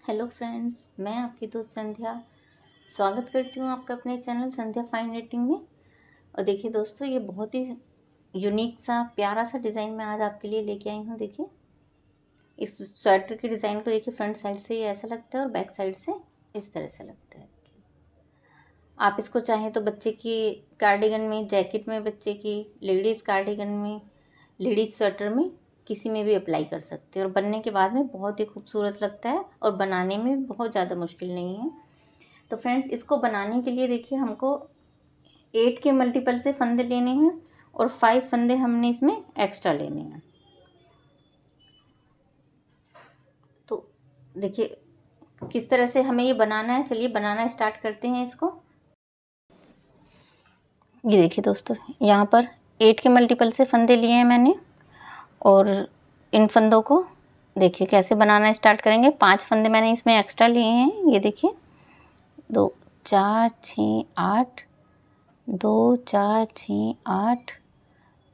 Hello friends, मैं आपकी दोस्त संध्या स्वागत करती हूँ आपका अपने चैनल संध्या फाइन निटिंग में। और देखिए दोस्तों, ये बहुत ही यूनिक सा प्यारा सा डिज़ाइन मैं आज आपके लिए लेके आई हूँ। देखिए इस स्वेटर के डिज़ाइन को देखिए, फ्रंट साइड से ये ऐसा लगता है और बैक साइड से इस तरह से लगता है। देखिए आप इसको चाहें तो बच्चे की कार्डिगन में, जैकेट में, बच्चे की लेडीज़ कार्डिगन में, लेडीज़ स्वेटर में, किसी में भी अप्लाई कर सकते हैं। और बनने के बाद में बहुत ही खूबसूरत लगता है और बनाने में बहुत ज़्यादा मुश्किल नहीं है। तो फ्रेंड्स, इसको बनाने के लिए देखिए हमको 8 के मल्टीपल से फंदे लेने हैं और 5 फंदे हमने इसमें एक्स्ट्रा लेने हैं। तो देखिए किस तरह से हमें ये बनाना है। चलिए बनाना स्टार्ट करते हैं इसको। ये देखिए दोस्तों, यहाँ पर 8 के मल्टीपल से फंदे लिए हैं मैंने और इन फंदों को देखिए कैसे बनाना स्टार्ट करेंगे। 5 फंदे मैंने इसमें एक्स्ट्रा लिए हैं। ये देखिए 2 4 6 8, 2 4 6 8,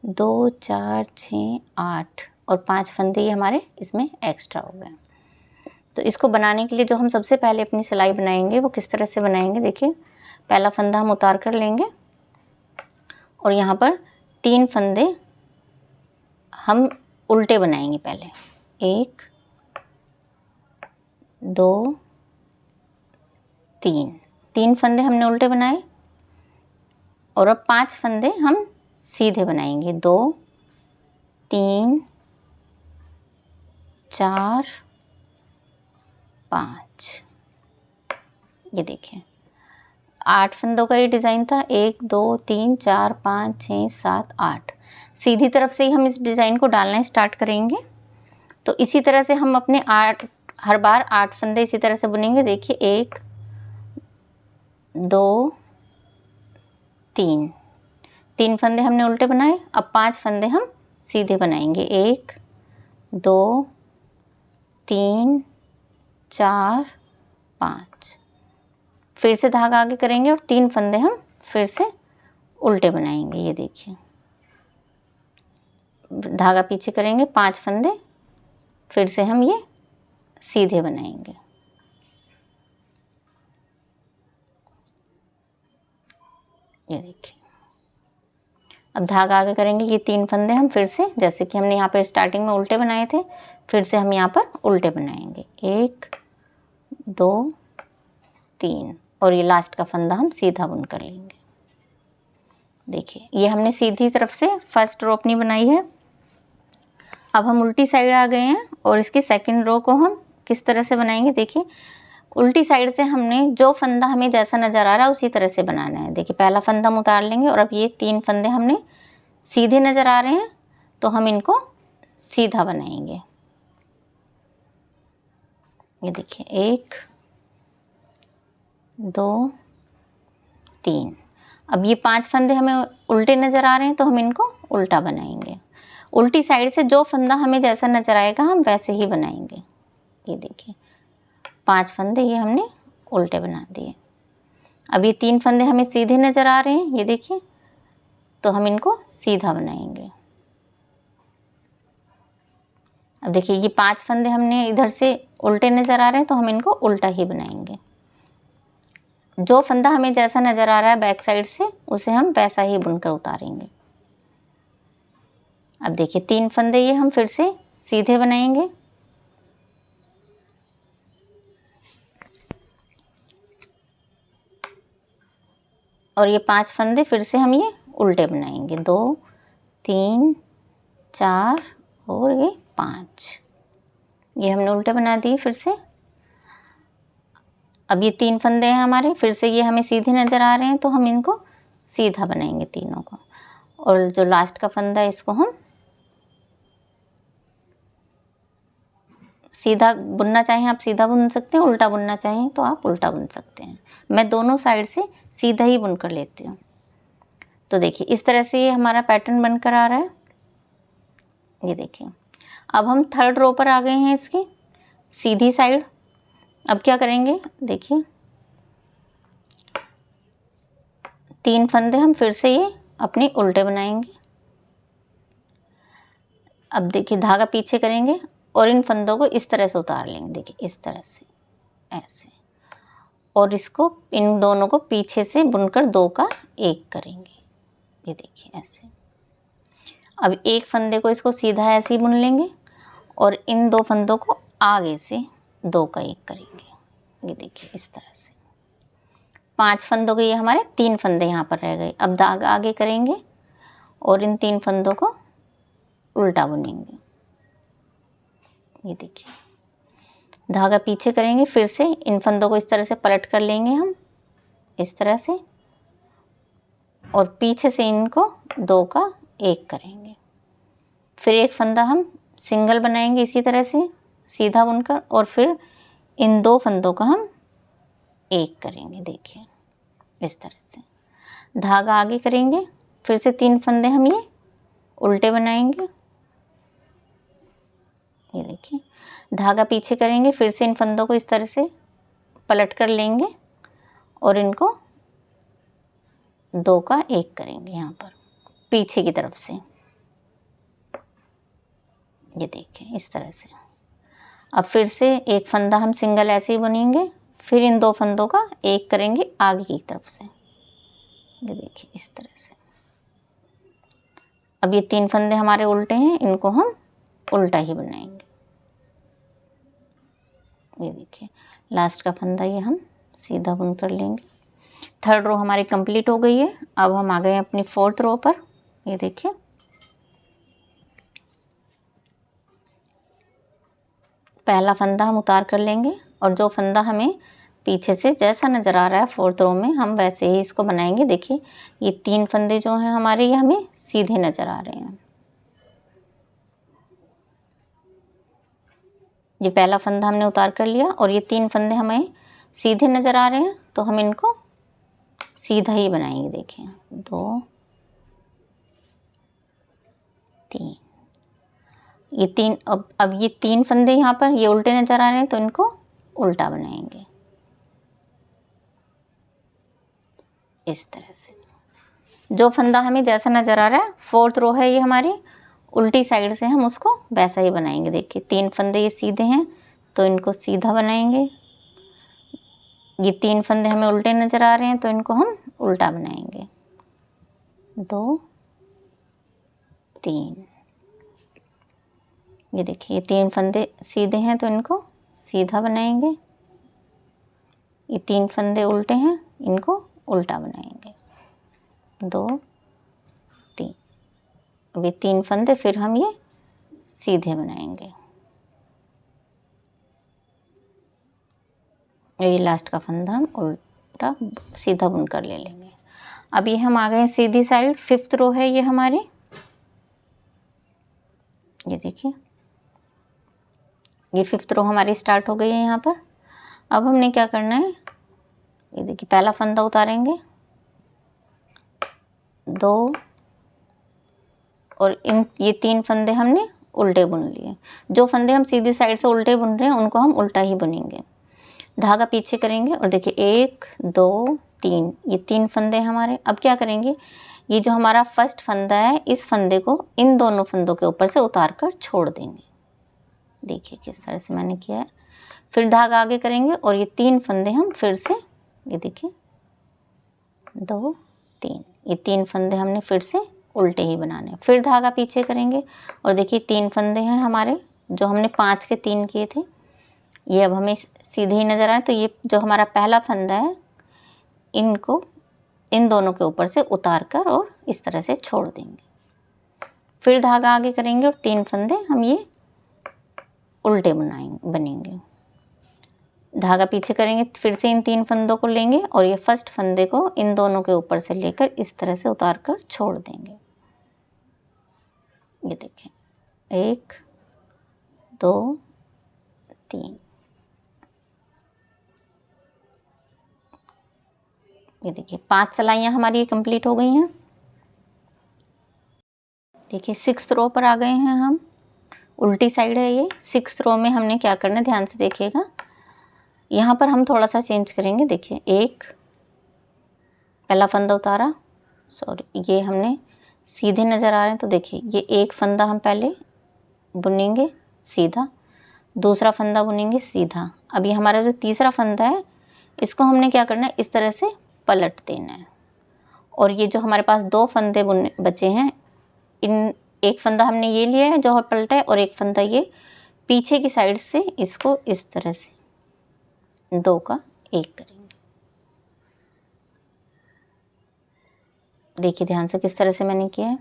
2 4 6 8 और 5 फंदे ये हमारे इसमें एक्स्ट्रा हो गए। तो इसको बनाने के लिए जो हम सबसे पहले अपनी सिलाई बनाएंगे वो किस तरह से बनाएंगे। देखिए पहला फंदा हम उतार कर लेंगे और यहाँ पर 3 फंदे हम उल्टे बनाएंगे। पहले 1 2 3 फंदे हमने उल्टे बनाए और अब 5 फंदे हम सीधे बनाएंगे। 2 3 4 5। ये देखिए 8 फंदों का ये डिज़ाइन था। 1 2 3 4 5 6 7 8। सीधी तरफ से ही हम इस डिज़ाइन को डालना स्टार्ट करेंगे। तो इसी तरह से हम अपने 8 हर बार 8 फंदे इसी तरह से बुनेंगे। देखिए 1 2 3 फंदे हमने उल्टे बनाए। अब 5 फंदे हम सीधे बनाएंगे। 1 2 3 4 5। फिर से धागा आगे करेंगे और 3 फंदे हम फिर से उल्टे बनाएंगे। ये देखिए धागा पीछे करेंगे, 5 फंदे फिर से हम ये सीधे बनाएंगे। ये देखिए अब धागा आगे करेंगे, ये 3 फंदे हम फिर से, जैसे कि हमने यहाँ पर स्टार्टिंग में उल्टे बनाए थे, फिर से हम यहाँ पर उल्टे बनाएंगे। 1 2 3 और ये लास्ट का फंदा हम सीधा बुन कर लेंगे। देखिए ये हमने सीधी तरफ से फर्स्ट रो अपनी बनाई है। अब हम उल्टी साइड आ गए हैं और इसकी सेकंड रो को हम किस तरह से बनाएंगे। देखिए उल्टी साइड से हमने जो फंदा हमें जैसा नज़र आ रहा है उसी तरह से बनाना है। देखिए पहला फंदा हम उतार लेंगे और अब ये 3 फंदे हमने सीधे नज़र आ रहे हैं तो हम इनको सीधा बनाएंगे। ये देखिए 1 2 3। अब ये 5 फंदे हमें उल्टे नज़र आ रहे हैं तो हम इनको उल्टा बनाएंगे। उल्टी साइड से जो फंदा हमें जैसा नज़र आएगा हम वैसे ही बनाएंगे। ये देखिए 5 फंदे ये हमने उल्टे बना दिए। अब ये 3 फंदे हमें सीधे नज़र आ रहे हैं। ये देखिए तो हम इनको सीधा बनाएंगे। अब देखिए ये 5 फंदे हमने इधर से उल्टे नज़र आ रहे हैं तो हम इनको उल्टा ही बनाएंगे। जो फंदा हमें जैसा नज़र आ रहा है बैक साइड से उसे हम वैसा ही बुनकर उतारेंगे। अब देखिए 3 फंदे ये हम फिर से सीधे बनाएंगे। और ये 5 फंदे फिर से हम ये उल्टे बनाएंगे। 2 3 4 और ये 5 ये हमने उल्टे बना दिए फिर से। अब ये 3 फंदे हैं हमारे, फिर से ये हमें सीधे नज़र आ रहे हैं तो हम इनको सीधा बनाएंगे तीनों को। और जो लास्ट का फंदा है इसको हम सीधा बुनना चाहें आप सीधा बुन सकते हैं, उल्टा बुनना चाहें तो आप उल्टा बुन सकते हैं। मैं दोनों साइड से सीधा ही बुन कर लेती हूँ। तो देखिए इस तरह से ये हमारा पैटर्न बनकर आ रहा है। ये देखिए अब हम थर्ड रो पर आ गए हैं इसकी सीधी साइड। अब क्या करेंगे, देखिए 3 फंदे हम फिर से ये अपने उल्टे बनाएंगे। अब देखिए धागा पीछे करेंगे और इन फंदों को इस तरह से उतार लेंगे। देखिए इस तरह से ऐसे, और इसको इन दोनों को पीछे से बुनकर 2 का 1 करेंगे। ये देखिए ऐसे। अब एक फंदे को इसको सीधा ऐसे ही बुन लेंगे और इन 2 फंदों को आगे से 2 का 1 करेंगे। ये देखिए इस तरह से 5 फंदों के ये हमारे 3 फंदे यहाँ पर रह गए। अब धागा आगे करेंगे और इन 3 फंदों को उल्टा बुनेंगे। ये देखिए धागा पीछे करेंगे, फिर से इन फंदों को इस तरह से पलट कर लेंगे हम इस तरह से, और पीछे से इनको 2 का 1 करेंगे। फिर एक फंदा हम सिंगल बनाएंगे इसी तरह से सीधा बुनकर, और फिर इन 2 फंदों का हम 1 करेंगे। देखिए इस तरह से धागा आगे करेंगे, फिर से 3 फंदे हम ये उल्टे बनाएंगे। ये देखिए धागा पीछे करेंगे, फिर से इन फंदों को इस तरह से पलट कर लेंगे और इनको 2 का 1 करेंगे यहाँ पर पीछे की तरफ से। ये देखिए इस तरह से। अब फिर से एक फंदा हम सिंगल ऐसे ही बुनेंगे, फिर इन 2 फंदों का 1 करेंगे आगे की तरफ से। ये देखिए इस तरह से। अब ये 3 फंदे हमारे उल्टे हैं, इनको हम उल्टा ही बनाएंगे। ये देखिए लास्ट का फंदा ये हम सीधा बुन कर लेंगे। 3rd रो हमारी कंप्लीट हो गई है। अब हम आ गए हैं अपनी 4th रो पर। ये देखिए पहला फंदा हम उतार कर लेंगे और जो फंदा हमें पीछे से जैसा नज़र आ रहा है 4th रो में, हम वैसे ही इसको बनाएंगे। देखिए ये 3 फंदे जो हैं हमारे, ये हमें सीधे नज़र आ रहे हैं। ये पहला फंदा हमने उतार कर लिया और ये 3 फंदे हमें सीधे नज़र आ रहे हैं, तो हम इनको सीधा ही बनाएंगे। देखिए 2 3, ये 3। अब ये 3 फंदे यहाँ पर ये उल्टे नज़र आ रहे हैं, तो इनको उल्टा बनाएंगे इस तरह से। जो फंदा हमें जैसा नज़र आ रहा है 4th रो है ये हमारी, उल्टी साइड से हम उसको वैसा ही बनाएंगे। देखिए 3 फंदे ये सीधे हैं, तो इनको सीधा बनाएंगे। ये 3 फंदे हमें उल्टे नज़र आ रहे हैं, तो इनको हम उल्टा बनाएंगे। 2 3। ये देखिए ये 3 फंदे सीधे हैं, तो इनको सीधा बनाएंगे। ये 3 फंदे उल्टे हैं, इनको उल्टा बनाएंगे। 2 3। अब ये 3 फंदे फिर हम ये सीधे बनाएंगे। ये लास्ट का फंदा हम उल्टा सीधा बुनकर ले लेंगे। अब ये हम आ गए सीधी साइड। 5th रो है ये हमारी। ये देखिए ये 5th रो हमारी स्टार्ट हो गई है यहाँ पर। अब हमने क्या करना है, ये देखिए पहला फंदा उतारेंगे, 2, और ये 3 फंदे हमने उल्टे बुन लिए। जो फंदे हम सीधी साइड से उल्टे बुन रहे हैं उनको हम उल्टा ही बुनेंगे। धागा पीछे करेंगे और देखिए 1 2 3, ये 3 फंदे हमारे। अब क्या करेंगे, ये जो हमारा फर्स्ट फंदा है इस फंदे को इन दोनों फंदों के ऊपर से उतार कर छोड़ देंगे। देखिए किस तरह से मैंने किया है। फिर धागा आगे करेंगे और ये 3 फंदे हम फिर से, ये देखिए 2 3, ये 3 फंदे हमने फिर से उल्टे ही बनाने। फिर धागा पीछे करेंगे और देखिए 3 फंदे हैं हमारे, जो हमने 5 के 3 किए थे, ये अब हमें सीधे ही नज़र आए। तो ये जो हमारा पहला फंदा है, इनको इन दोनों के ऊपर से उतार कर और इस तरह से छोड़ देंगे। फिर धागा आगे करेंगे और 3 फंदे हम ये उल्टे बनेंगे। धागा पीछे करेंगे, फिर से इन 3 फंदों को लेंगे और ये फर्स्ट फंदे को इन दोनों के ऊपर से लेकर इस तरह से उतार कर छोड़ देंगे। ये देखें 1 2 3। ये देखिए 5 सिलाइयाँ हमारी कंप्लीट हो गई हैं। देखिए 6th रो पर आ गए हैं हम। उल्टी साइड है ये। 6th रो में हमने क्या करना है, ध्यान से देखिएगा। यहाँ पर हम थोड़ा सा चेंज करेंगे। देखिए 1 पहला फंदा उतारा, सॉरी ये हमने सीधे नज़र आ रहे हैं, तो देखिए ये 1 फंदा हम पहले बुनेंगे सीधा, दूसरा फंदा बुनेंगे सीधा। अब ये हमारा जो तीसरा फंदा है इसको हमने क्या करना है, इस तरह से पलट देना है। और ये जो हमारे पास 2 फंदे बुने बचे हैं, इन एक फंदा हमने ये लिया है जो पलटा है, और एक फंदा ये पीछे की साइड से इसको इस तरह से 2 का 1 करेंगे। देखिए ध्यान से किस तरह से मैंने किया है।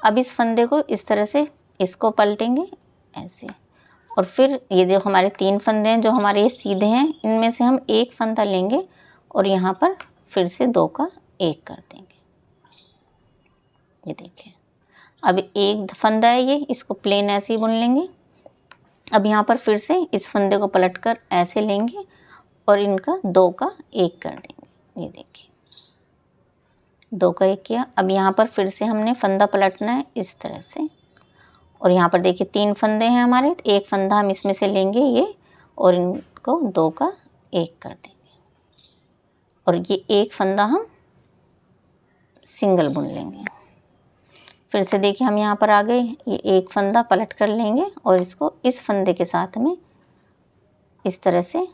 अब इस फंदे को इस तरह से इसको पलटेंगे ऐसे, और फिर ये जो हमारे 3 फंदे हैं जो हमारे ये सीधे हैं, इनमें से हम एक फंदा लेंगे और यहाँ पर फिर से 2 का 1 कर देंगे। ये देखिए, अब एक फंदा है ये, इसको प्लेन ऐसे ही बुन लेंगे। अब यहाँ पर फिर से इस फंदे को पलटकर ऐसे लेंगे और इनका 2 का 1 कर देंगे। ये देखिए 2 का 1 किया। अब यहाँ पर फिर से हमने फंदा पलटना है इस तरह से, और यहाँ पर देखिए 3 फंदे हैं हमारे, तो एक फंदा हम इसमें से लेंगे ये, और इनको 2 का 1 कर देंगे, और ये एक फंदा हम सिंगल बुन लेंगे। फिर से देखिए हम यहाँ पर आ गए, ये एक फंदा पलट कर लेंगे और इसको इस फंदे के साथ में इस तरह से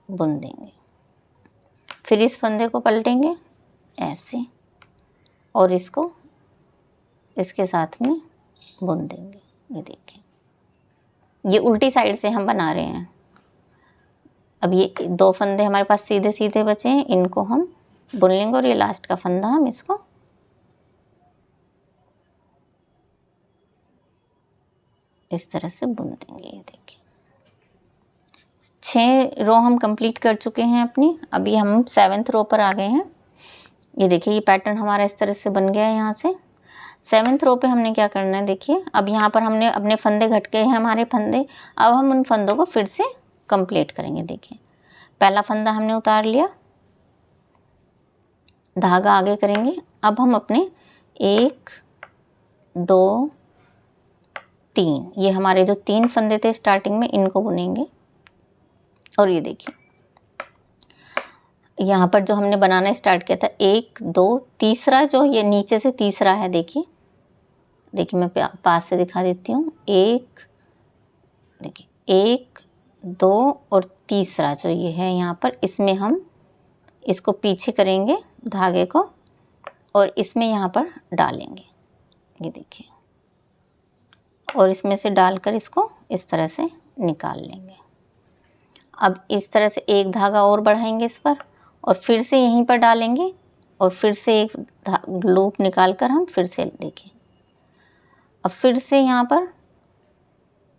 बुन देंगे। फिर इस फंदे को पलटेंगे ऐसे और इसको इसके साथ में बुन देंगे। ये देखिए, ये उल्टी साइड से हम बना रहे हैं। अब ये 2 फंदे हमारे पास सीधे सीधे बचे हैं, इनको हम बुन लेंगे और ये लास्ट का फंदा हम इसको इस तरह से बुन देंगे। ये देखिए 6 रो हम कंप्लीट कर चुके हैं अपनी। अभी हम 7th रो पर आ गए हैं। ये देखिए ये पैटर्न हमारा इस तरह से बन गया है। यहाँ से 7th रो पे हमने क्या करना है, देखिए अब यहाँ पर हमने अपने फंदे घट गए हैं हमारे फंदे। अब हम उन फंदों को फिर से कंप्लीट करेंगे। देखिए पहला फंदा हमने उतार लिया, धागा आगे करेंगे। अब हम अपने 1 2 3, ये हमारे जो 3 फंदे थे स्टार्टिंग में, इनको बुनेंगे। और ये देखिए यहाँ पर जो हमने बनाना स्टार्ट किया था 1 2, तीसरा जो ये नीचे से तीसरा है, देखिए देखिए मैं पास से दिखा देती हूँ। 1 देखिए 1 2 और तीसरा जो ये है यहाँ पर, इसमें हम इसको पीछे करेंगे धागे को और इसमें यहाँ पर डालेंगे। ये देखिए, और इसमें से डालकर इसको इस तरह से निकाल लेंगे। अब इस तरह से एक धागा और बढ़ाएंगे इस पर, और फिर से यहीं पर डालेंगे, और फिर से एक लूप निकाल कर हम फिर से देखिए। अब फिर से यहाँ पर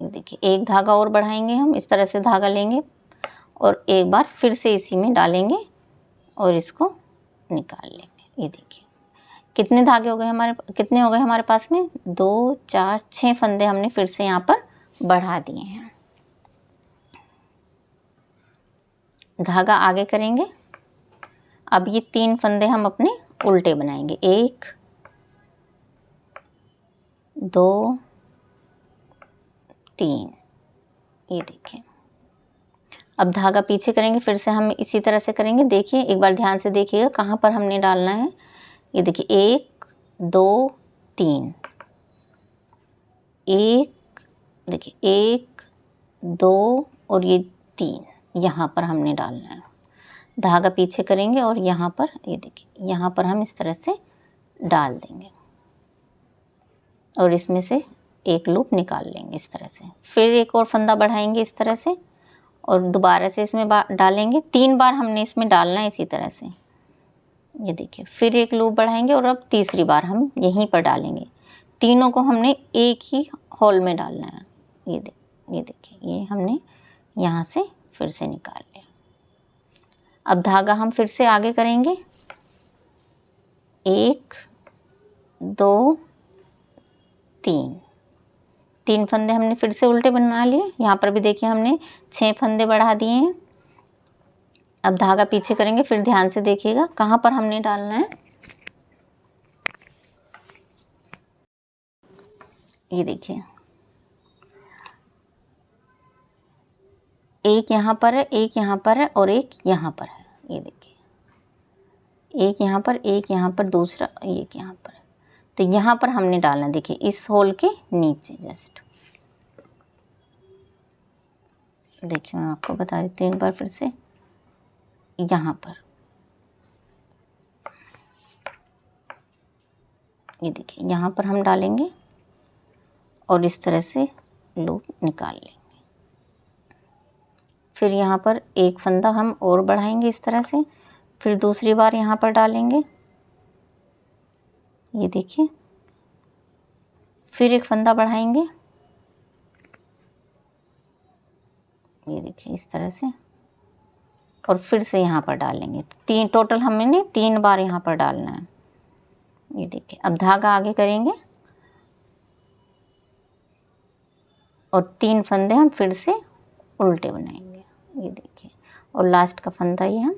देखिए एक धागा और बढ़ाएंगे हम, इस तरह से धागा लेंगे और एक बार फिर से इसी में डालेंगे और इसको निकाल लेंगे। ये देखिए कितने धागे हो गए हमारे, कितने हो गए हमारे पास में, 2 4 6 फंदे हमने फिर से यहाँ पर बढ़ा दिए हैं। धागा आगे करेंगे। अब ये 3 फंदे हम अपने उल्टे बनाएंगे, 1 2 3। ये देखिए अब धागा पीछे करेंगे, फिर से हम इसी तरह से करेंगे। देखिए एक बार ध्यान से देखिएगा कहाँ पर हमने डालना है। ये देखिए 1 2 3, 1 देखिए 1 2 और ये 3, यहाँ पर हमने डालना है। धागा पीछे करेंगे और यहाँ पर ये देखिए यहाँ पर हम इस तरह से डाल देंगे और इसमें से एक लूप निकाल लेंगे इस तरह से। फिर एक और फंदा बढ़ाएंगे इस तरह से और दोबारा से इसमें डालेंगे। 3 बार हमने इसमें डालना है इसी तरह से। ये देखिए फिर एक लूप बढ़ाएंगे और अब तीसरी बार हम यहीं पर डालेंगे। तीनों को हमने एक ही होल में डालना है। ये देखिए ये हमने यहाँ से फिर से निकाल लिया। अब धागा हम फिर से आगे करेंगे, 1 2 3 फंदे हमने फिर से उल्टे बना लिए। यहाँ पर भी देखिए हमने 6 फंदे बढ़ा दिए हैं। अब धागा पीछे करेंगे, फिर ध्यान से देखिएगा कहाँ पर हमने डालना है। ये देखिए एक यहाँ पर है, एक यहाँ पर है और एक यहाँ पर है। ये देखिए एक यहाँ पर, एक यहाँ पर, दूसरा एक यहाँ पर। तो यहाँ पर हमने डालना, देखिए इस होल के नीचे जस्ट। देखिए मैं आपको बता देती हूँ एक बार फिर से। यहाँ पर ये देखिए, यहाँ पर हम डालेंगे और इस तरह से लूप निकाल लेंगे। फिर यहाँ पर एक फंदा हम और बढ़ाएंगे इस तरह से, फिर दूसरी बार यहाँ पर डालेंगे, ये देखिए, फिर एक फंदा बढ़ाएंगे, ये देखिए इस तरह से, और फिर से यहाँ पर डालेंगे। तीन टोटल हमने 3 बार यहाँ पर डालना है। ये देखिए, अब धागा आगे करेंगे और 3 फंदे हम फिर से उल्टे बनाएंगे, ये देखिए, और लास्ट का फंदा ये हम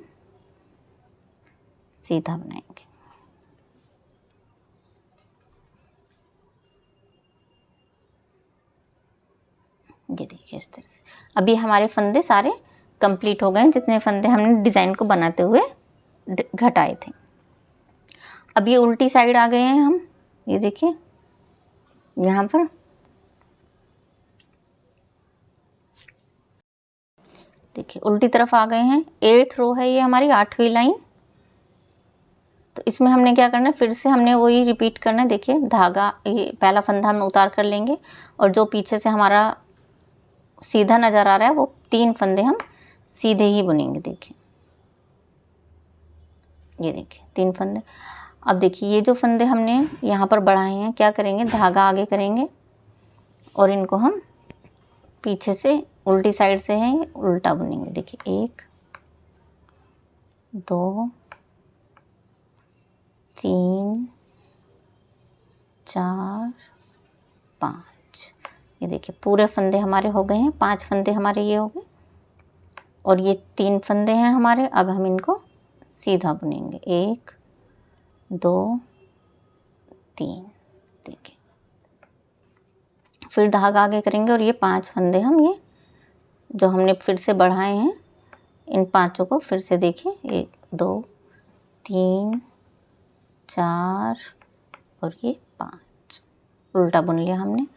सीधा बनाएंगे। ये देखिए इस तरह से। अभी हमारे फंदे सारे कंप्लीट हो गए हैं, जितने फंदे हमने डिज़ाइन को बनाते हुए घटाए थे। अब ये उल्टी साइड आ गए हैं हम, ये देखिए यहाँ पर देखिए उल्टी तरफ आ गए हैं। 8th रो है ये हमारी, 8वीं लाइन। तो इसमें हमने क्या करना है, फिर से हमने वही रिपीट करना है। देखिए धागा, ये पहला फंदा हम उतार कर लेंगे और जो पीछे से हमारा सीधा नज़र आ रहा है वो 3 फंदे हम सीधे ही बुनेंगे। देखिए ये देखिए 3 फंदे। अब देखिए ये जो फंदे हमने यहाँ पर बढ़ाए हैं, क्या करेंगे, धागा आगे करेंगे और इनको हम पीछे से उल्टी साइड से है उल्टा बुनेंगे। देखिए 1 2 3 4 5। ये देखिए पूरे फंदे हमारे हो गए हैं, 5 फंदे हमारे ये हो गए और ये 3 फंदे हैं हमारे। अब हम इनको सीधा बुनेंगे, 1 2 3। देखिए फिर धागा आगे करेंगे और ये 5 फंदे हम ये जो हमने फिर से बढ़ाए हैं, इन 5 को फिर से देखिए, 1 2 3 4 और ये 5 उल्टा बुन लिया हमने।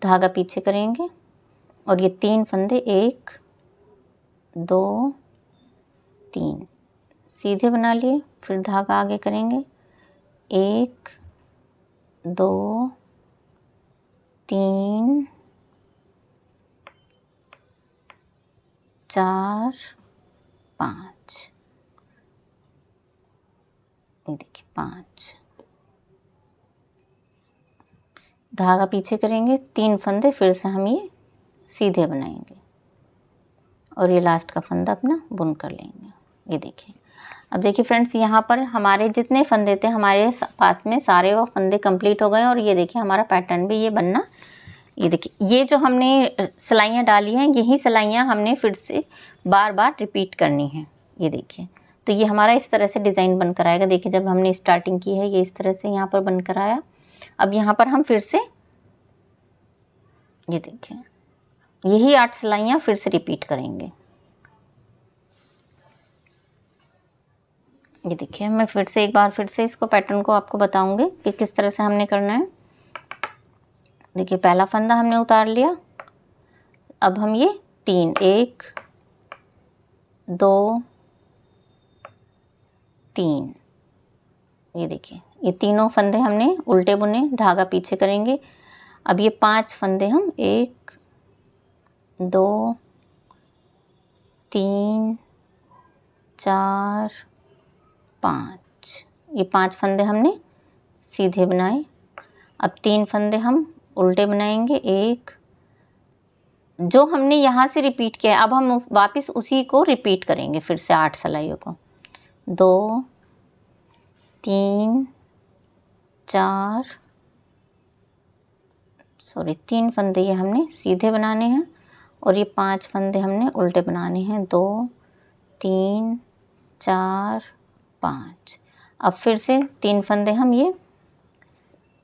धागा पीछे करेंगे और ये 3 फंदे 1 2 3 सीधे बना लिए। फिर धागा आगे करेंगे, 1 2 3 4 5। ये देखिए 5। धागा पीछे करेंगे, 3 फंदे फिर से हम ये सीधे बनाएंगे और ये लास्ट का फंदा अपना बुन कर लेंगे। ये देखिए, अब देखिए फ्रेंड्स, यहाँ पर हमारे जितने फंदे थे हमारे पास में सारे वो फंदे कंप्लीट हो गए और ये देखिए हमारा पैटर्न भी ये बनना। ये देखिए ये जो हमने सिलाइयाँ डाली हैं, यही सिलाइयाँ हमने फिर से बार बार रिपीट करनी है। ये देखिए, तो ये हमारा इस तरह से डिज़ाइन बनकर आएगा। देखिए जब हमने स्टार्टिंग की है ये इस तरह से यहाँ पर बनकर आया। अब यहाँ पर हम फिर से ये देखिए यही 8 सिलाइयाँ फिर से रिपीट करेंगे। ये देखिए मैं फिर से एक बार फिर से इसको पैटर्न को आपको बताऊंगी कि किस तरह से हमने करना है। देखिए पहला फंदा हमने उतार लिया, अब हम ये 3 1 2 3, ये देखिए ये तीनों फंदे हमने उल्टे बुने, धागा पीछे करेंगे। अब ये 5 फंदे हम 1 2 3 4 5, ये 5 फंदे हमने सीधे बनाए। अब 3 फंदे हम उल्टे बनाएंगे, 1 जो हमने यहाँ से रिपीट किया है अब हम वापस उसी को रिपीट करेंगे फिर से 8 सिलाइयों को। 2 3 4 3 फंदे ये हमने सीधे बनाने हैं और ये 5 फंदे हमने उल्टे बनाने हैं। 2 3 4 5। अब फिर से 3 फंदे हम ये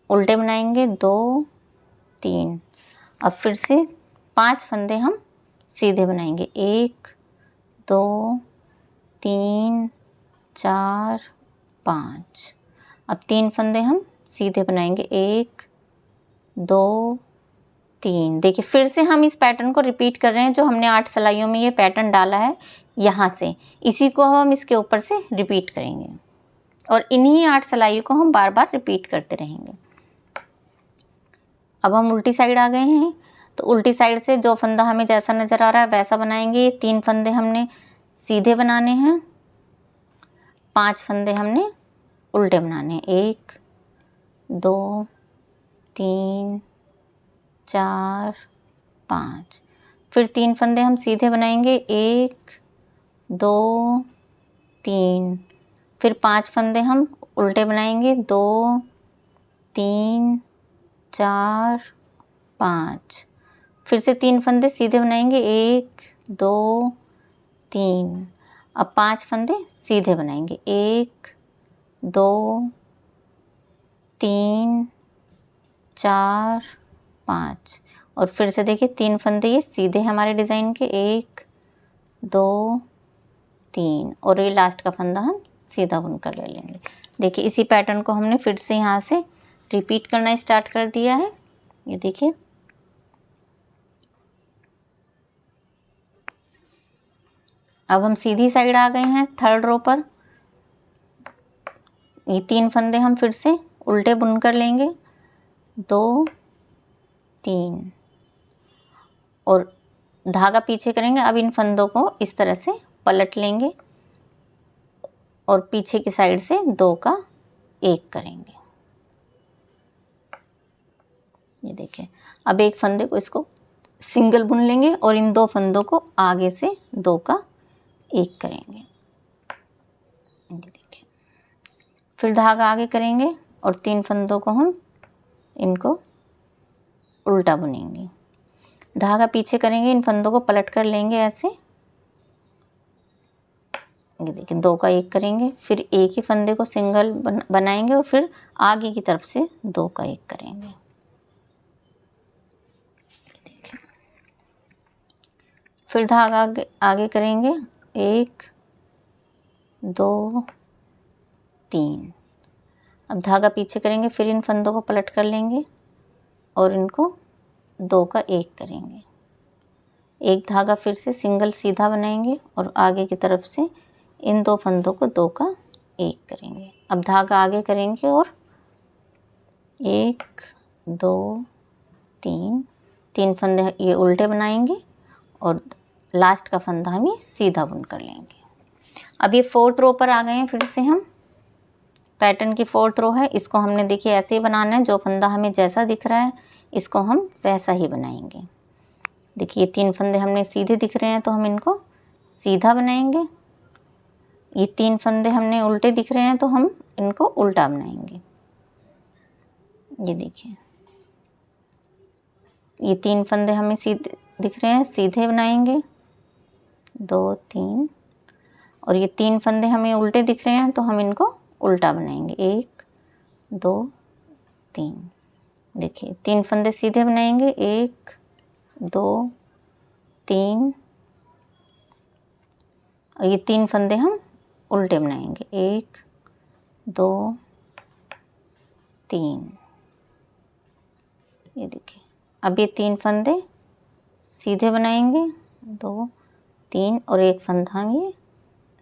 उल्टे बनाएंगे, 2 3। अब फिर से 5 फंदे हम सीधे बनाएंगे, 1 2 3 4 5। अब 3 फंदे हम सीधे बनाएंगे, 1 2 3। देखिए फिर से हम इस पैटर्न को रिपीट कर रहे हैं, जो हमने 8 सिलाइयों में ये पैटर्न डाला है यहाँ से, इसी को हम इसके ऊपर से रिपीट करेंगे और इन्हीं 8 सिलाइयों को हम बार बार रिपीट करते रहेंगे। अब हम उल्टी साइड आ गए हैं, तो उल्टी साइड से जो फंदा हमें जैसा नज़र आ रहा है वैसा बनाएंगे। 3 फंदे हमने सीधे बनाने हैं, 5 फंदे हमने उल्टे बनाने हैं। 1 2 3 4 5। फिर 3 फंदे हम सीधे बनाएंगे, 1 2 3। फिर 5 फंदे हम उल्टे बनाएंगे, 2 3 4 5। फिर से 3 फंदे सीधे बनाएंगे, 1 2 3। अब 5 फंदे सीधे बनाएंगे, 1 2 3 4 5। और फिर से देखिए 3 फंदे ये सीधे हमारे डिज़ाइन के, 1 2 3। और ये लास्ट का फंदा हम सीधा बुनकर ले लेंगे। देखिए इसी पैटर्न को हमने फिर से यहाँ से रिपीट करना स्टार्ट कर दिया है। ये देखिए अब हम सीधी साइड आ गए हैं, 3rd रो पर। ये 3 फंदे हम फिर से उल्टे बुनकर लेंगे, 2 3। और धागा पीछे करेंगे। अब इन फंदों को इस तरह से पलट लेंगे और पीछे की साइड से 2 का 1 करेंगे। ये देखिए अब एक फंदे को इसको सिंगल बुन लेंगे और इन 2 फंदों को आगे से 2 का 1 करेंगे। ये देखिए फिर धागा आगे करेंगे और 3 फंदों को हम इनको उल्टा बुनेंगे। धागा पीछे करेंगे, इन फंदों को पलट कर लेंगे ऐसे। ये देखिए 2 का 1 करेंगे, फिर एक ही फंदे को सिंगल बनाएंगे और फिर आगे की तरफ से 2 का 1 करेंगे। देखिए फिर धागा आगे करेंगे, 1 2 3। अब धागा पीछे करेंगे, फिर इन फंदों को पलट कर लेंगे और इनको 2 का 1 करेंगे। एक धागा फिर से सिंगल सीधा बनाएंगे और आगे की तरफ से इन 2 फंदों को 2 का 1 करेंगे। अब धागा आगे करेंगे और 1 2 3। 3 फंदे ये उल्टे बनाएंगे और लास्ट का फंदा हम ये सीधा बुन कर लेंगे। अब ये 4th रो पर आ गए हैं। फिर से हम पैटर्न की 4th रो है, इसको हमने देखिए ऐसे ही बनाना है। जो फंदा हमें जैसा दिख रहा है इसको हम वैसा ही बनाएंगे। देखिए 3 फंदे हमने सीधे दिख रहे हैं तो हम इनको सीधा बनाएंगे। ये 3 फंदे हमने उल्टे दिख रहे हैं तो हम इनको उल्टा बनाएंगे। ये देखिए ये 3 फंदे हमें सीधे दिख रहे हैं, सीधे बनाएंगे 2 3। और ये 3 फंदे हमें उल्टे दिख रहे हैं तो हम इनको उल्टा बनाएंगे, 1 2 3। देखिए 3 फंदे सीधे बनाएंगे, 1 2 3। और ये 3 फंदे हम उल्टे बनाएंगे, 1 2 3। ये देखिए अब ये 3 फंदे सीधे बनाएंगे, 2 3। और एक फंदा हम ये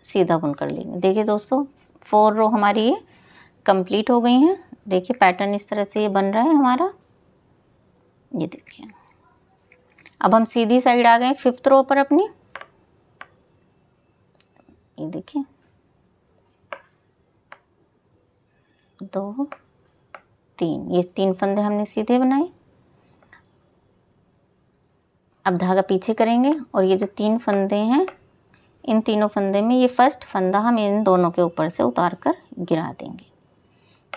सीधा बुन कर लेंगे। देखिए दोस्तों 4 रो हमारी ये कंप्लीट हो गई हैं। देखिए पैटर्न इस तरह से ये बन रहा है हमारा। ये देखिए अब हम सीधी साइड आ गए 5th रो पर अपनी। ये देखिए 2 3। ये 3 फंदे हमने सीधे बनाए। अब धागा पीछे करेंगे और ये जो 3 फंदे हैं इन तीनों फंदे में ये फर्स्ट फंदा हम इन दोनों के ऊपर से उतार कर गिरा देंगे।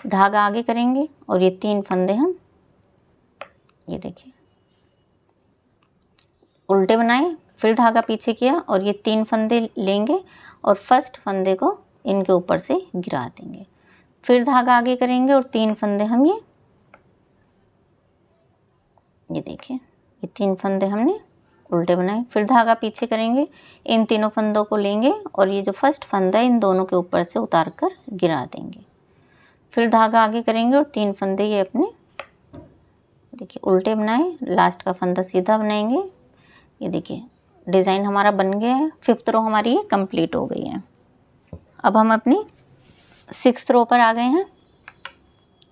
धागा आगे करेंगे और ये 3 फंदे हम ये देखिए उल्टे बनाए, फिर धागा पीछे किया और ये 3 फंदे लेंगे और फर्स्ट फंदे को इनके ऊपर से गिरा देंगे। फिर धागा आगे करेंगे और 3 फंदे हम ये देखिए ये 3 फंदे हमने उल्टे बनाए। फिर धागा पीछे करेंगे, इन तीनों फंदों को लेंगे और ये जो फर्स्ट फंदा है इन दोनों के ऊपर से उतार कर गिरा देंगे। फिर धागा आगे करेंगे और 3 फंदे ये अपने देखिए उल्टे बनाए, लास्ट का फंदा सीधा बनाएंगे। ये देखिए डिज़ाइन हमारा बन गया है। 5th रो हमारी ये कंप्लीट हो गई है। अब हम अपनी 6th रो पर आ गए हैं।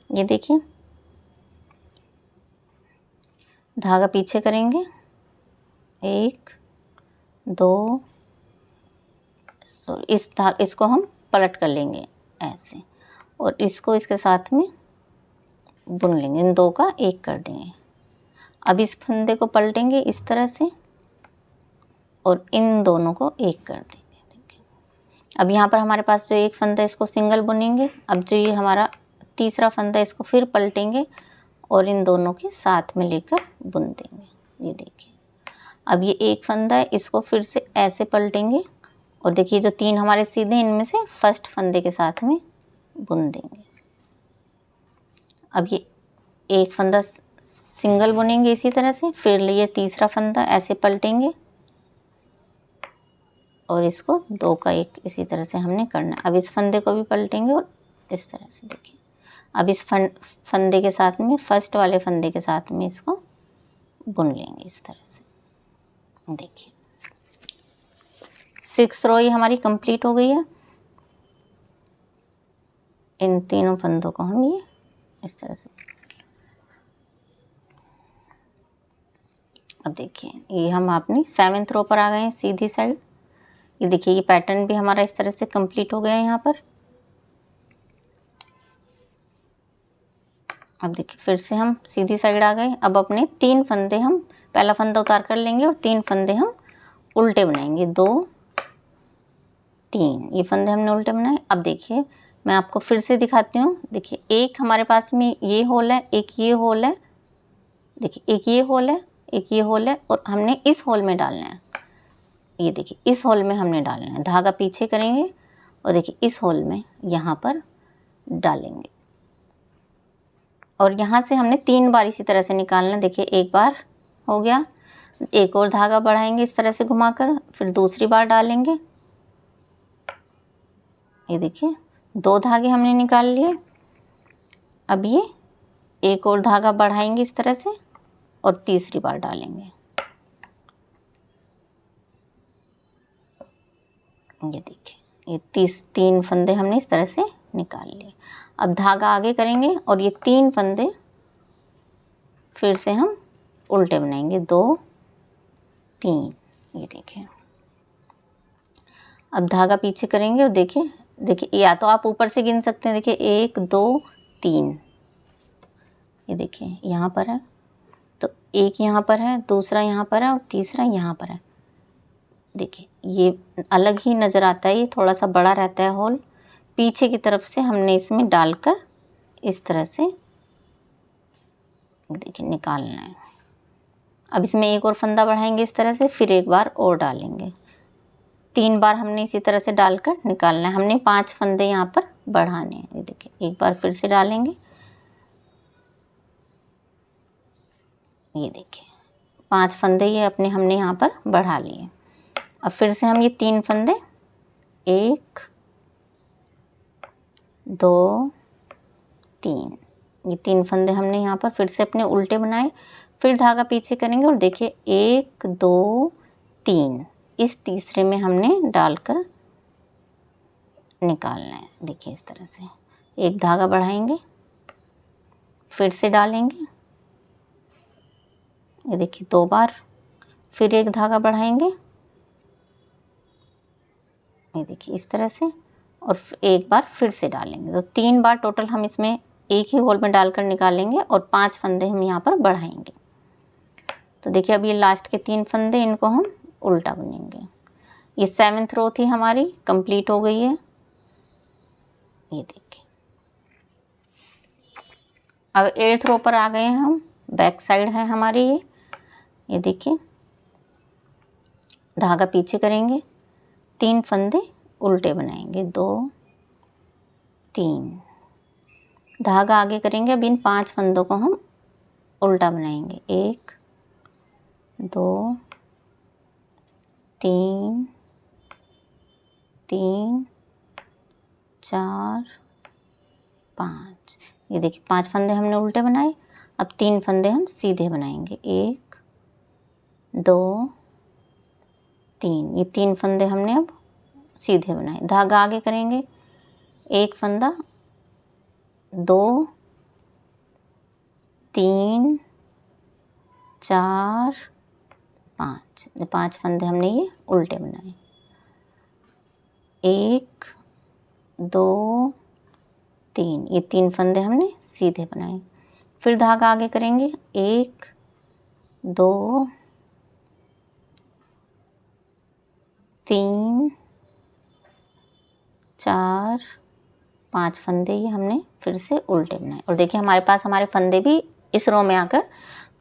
ये देखिए धागा पीछे करेंगे, 1 2, इसको हम पलट कर लेंगे ऐसे, और इसको इसके साथ में बुन लेंगे, इन 2 का 1 कर देंगे। अब इस फंदे को पलटेंगे इस तरह से और इन दोनों को 1 कर देंगे। देखिए अब यहाँ पर हमारे पास जो एक फंदा है इसको सिंगल बुनेंगे। अब जो ये हमारा तीसरा फंदा है इसको फिर पलटेंगे और इन दोनों के साथ में लेकर बुन देंगे। ये देखिए अब ये एक फंदा है, इसको फिर से ऐसे पलटेंगे और देखिए जो 3 हमारे सीधे इनमें से फर्स्ट फंदे के साथ में बुन देंगे। अब ये एक फंदा सिंगल बुनेंगे इसी तरह से, फिर ये तीसरा फंदा ऐसे पलटेंगे और इसको 2 का 1 इसी तरह से हमने करना है। अब इस फंदे को भी पलटेंगे और इस तरह से देखिए अब इस फंदे के साथ में फर्स्ट वाले फंदे के साथ में इसको बुन लेंगे इस तरह से। देखिए 6 रो ये हमारी कंप्लीट हो गई है। इन तीनों फंदों को हम ये इस तरह से, अब देखिए ये हम अपनी 7th रो पर आ गए हैं सीधी साइड। ये देखिए ये पैटर्न भी हमारा इस तरह से कंप्लीट हो गया है यहाँ पर। अब देखिए फिर से हम सीधी साइड आ गए। अब अपने 3 फंदे हम पहला फंदा उतार कर लेंगे और 3 फंदे हम उल्टे बनाएंगे, 2 3, ये फंदे हमने उल्टे बनाए। अब देखिए मैं आपको फिर से दिखाती हूँ। देखिए एक हमारे पास में ये होल है, एक ये होल है, देखिए एक ये होल है, एक ये होल है और हमने इस होल में डालना है। ये देखिए इस होल में हमने डालना है, धागा पीछे करेंगे और देखिए इस होल में यहाँ पर डालेंगे और यहाँ से हमने 3 बार इसी तरह से निकालना है। देखिए एक बार हो गया, एक और धागा बढ़ाएंगे इस तरह से घुमाकर, फिर दूसरी बार डालेंगे। ये देखिए 2 धागे हमने निकाल लिए। अब ये एक और धागा बढ़ाएंगे इस तरह से और तीसरी बार डालेंगे। ये देखिए ये 3 फंदे हमने इस तरह से निकाल लिए। अब धागा आगे करेंगे और ये 3 फंदे फिर से हम उल्टे बनाएंगे, 2 3। ये देखिए अब धागा पीछे करेंगे और देखिए या तो आप ऊपर से गिन सकते हैं। देखिए 1 2 3, ये देखिए यहाँ पर है तो एक यहाँ पर है, दूसरा यहाँ पर है और तीसरा यहाँ पर है। देखिए ये अलग ही नज़र आता है, ये थोड़ा सा बड़ा रहता है होल। पीछे की तरफ से हमने इसमें डालकर इस तरह से देखिए निकालना है। अब इसमें एक और फंदा बढ़ाएंगे इस तरह से, फिर एक बार और डालेंगे। 3 बार हमने इसी तरह से डालकर निकालना है। हमने 5 फंदे यहाँ पर बढ़ाने हैं। ये देखिए एक बार फिर से डालेंगे। ये देखिए 5 फंदे ये अपने हमने यहाँ पर बढ़ा लिए। अब फिर से हम ये 3 फंदे 1 2 3, ये 3 फंदे हमने यहाँ पर फिर से अपने उल्टे बनाए, फिर धागा पीछे करेंगे और देखिए 1 2 3, इस तीसरे में हमने डालकर निकालना है। देखिए इस तरह से एक धागा बढ़ाएंगे, फिर से डालेंगे। ये देखिए 2 बार, फिर एक धागा बढ़ाएंगे। ये देखिए इस तरह से और एक बार फिर से डालेंगे। तो 3 बार टोटल हम इसमें एक ही होल में डालकर निकालेंगे और 5 फंदे हम यहाँ पर बढ़ाएंगे। तो देखिए अब ये लास्ट के 3 फंदे इनको हम उल्टा बुनेंगे। ये 7th रो थी हमारी, कंप्लीट हो गई है। ये देखिए अब 8th रो पर आ गए हैं हम, बैक साइड है हमारी ये देखिए धागा पीछे करेंगे, 3 फंदे उल्टे बनाएंगे, 2 3, धागा आगे करेंगे। अब इन 5 फंदों को हम उल्टा बनाएंगे, 1 2 3 3 4 5। ये देखिए 5 फंदे हमने उल्टे बनाए। अब 3 फंदे हम सीधे बनाएंगे, 1 2 3। ये 3 फंदे हमने अब सीधे बनाए। धागा आगे करेंगे, 1 फंदा 2 3 4 5। 5 फंदे हमने ये उल्टे बनाए, 1 2 3। ये 3 फंदे हमने सीधे बनाए। फिर धागा आगे करेंगे, 1 2 3 4 5 फंदे ये हमने फिर से उल्टे बनाए। और देखिए हमारे पास हमारे फंदे भी इस रो में आकर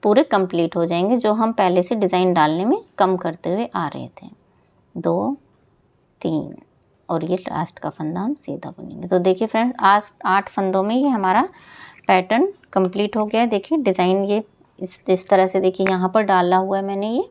पूरे कंप्लीट हो जाएंगे, जो हम पहले से डिज़ाइन डालने में कम करते हुए आ रहे थे। 2 3 और ये लास्ट का फंदा हम सीधा बुनेंगे। तो देखिए फ्रेंड्स, आज 8 फंदों में ये हमारा पैटर्न कंप्लीट हो गया है। देखिए डिज़ाइन ये इस तरह से देखिए यहाँ पर डाला हुआ है मैंने, ये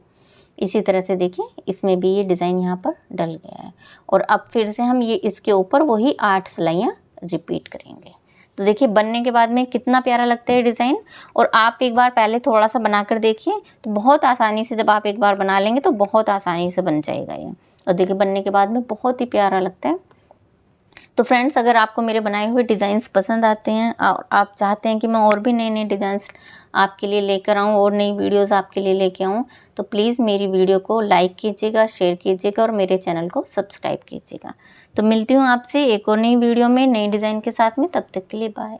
इसी तरह से देखिए इसमें भी ये डिज़ाइन यहाँ पर डल गया है। और अब फिर से हम ये इसके ऊपर वही 8 सिलाइयाँ रिपीट करेंगे। तो देखिए बनने के बाद में कितना प्यारा लगता है डिज़ाइन। और आप एक बार पहले थोड़ा सा बनाकर देखिए, तो बहुत आसानी से जब आप एक बार बना लेंगे तो बहुत आसानी से बन जाएगा ये। और देखिए बनने के बाद में बहुत ही प्यारा लगता है। तो फ्रेंड्स, अगर आपको मेरे बनाए हुए डिज़ाइंस पसंद आते हैं और आप चाहते हैं कि मैं और भी नए नए डिज़ाइंस आपके लिए लेकर आऊँ और नई वीडियोस आपके लिए लेके आऊँ, तो प्लीज़ मेरी वीडियो को लाइक कीजिएगा, शेयर कीजिएगा और मेरे चैनल को सब्सक्राइब कीजिएगा। तो मिलती हूँ आपसे एक और नई वीडियो में नई डिज़ाइन के साथ में। तब तक के लिए बाय।